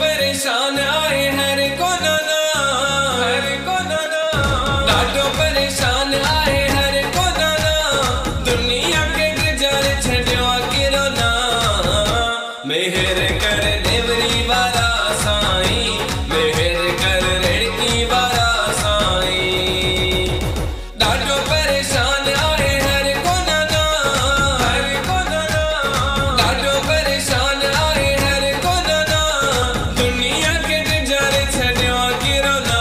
परेशान आए हर को नाना, हर को नाना, ॾाढो परेशान आए हर को नाना, दुनिया के गुज़ार छॾियो किरो ना, मेहर कर नेवरी वारा साईं, मेहर कर रेड़की वारा साईं, ॾाढो परेशान आए हर को नाना, हर को नाना, ॾाढो परेशान आए हर को नाना, दुनिया के गुज़ार छॾियो किरो ना,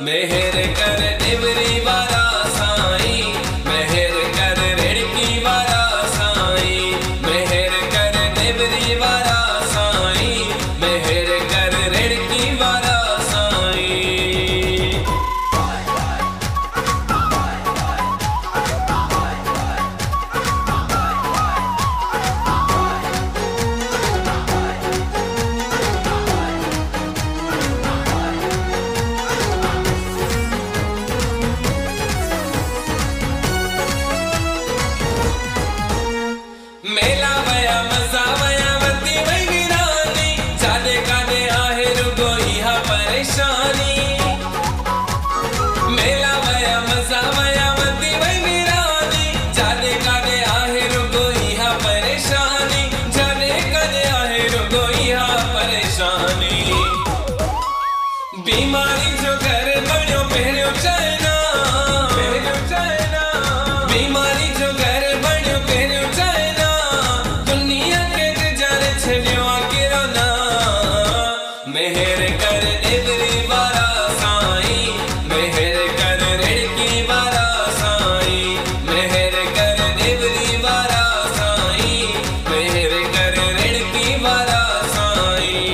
मेहर कर नेवरी वारा साईं, मेहर कर रेड़की वारा साईं, मेहर कर नेवरी वारा साईं, मेहर कर रेड़की वारा साईं। मेला वया मज़ा वया वती वई वीरानी, जाने काने आहे रुगो इहा परेशानी, मेला वया मज़ा वया वती वई वीरानी, जाने काने आहे रुगो इहा परेशानी, जाने काने आहे रुगो इहा परेशानी, बीमारी जो घर बणियो पहिरियों चाइना, पहिरियों चाइना, बीमारी जो घर बणियो पहिरियों चाइना, दुनिया के गुज़ार छॾियो किरो ना, मेहर कर नेवरी वारा साईं, मेहर कर रेड़की वारा साईं, मेहर कर नेवरी वारा साईं, मेहर कर रेड़की वारा साईं।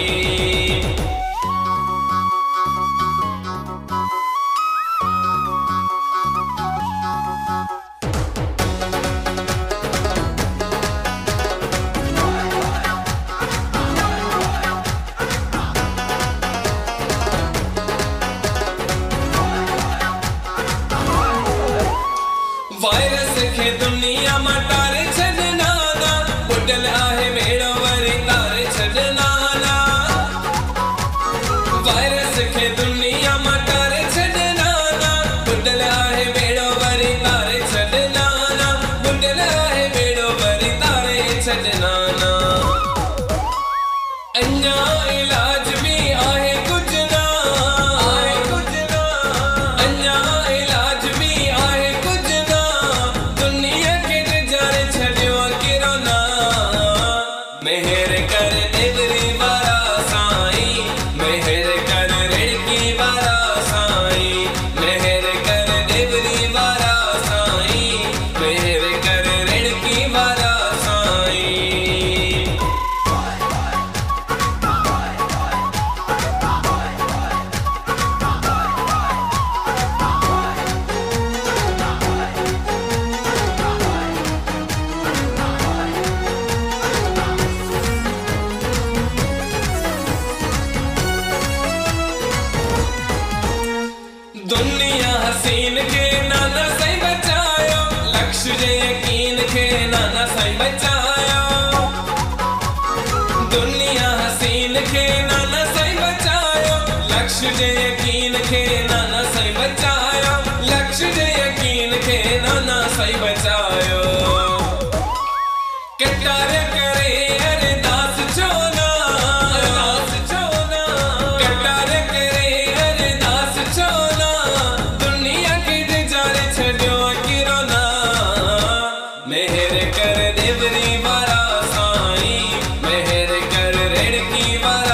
वायरस खे दुनिया मां टारे छॾना ना, बुॾल आहे मेड़ो वरी तारे छॾना ना, वायरस खे दुनिया मां टारे छॾना ना, बुॾल आहे मेड़ो वरी तारे छॾना ना, बुॾल आहे मेड़ो वरी तारे छॾना ना, अञा इलाज भी आहे कुझु ना, आहे कुझु ना, अञा इलाज भी आहे कुझु ना, दुनिया के गुज़ार छॾियो किरो ना, मेहर कर नेवरी वारा साईं, मेहर कर रेड़की वारा साईं, मेहर कर नेवरी वारा साईं, मेहर कर रेड़की वारा साईं। दुनिया हसीन के नाना साईं बचायो, लक्ष्य जे यकीन के नाना साईं बचायो, दुनिया हसीन के नाना साईं बचायो, लक्ष्य जे यकीन के नाना साईं बचायो, लक्ष्य जे यकीन के नाना साईं बचायो, कटार करे अरदास छो ना, अरदास छो ना, कटार करे अरदास छो ना, दुनिया के गुज़ार छॾियो किरो ना, मेहर कर नेवरी वारा साईं, मेहर कर रेड़की वारा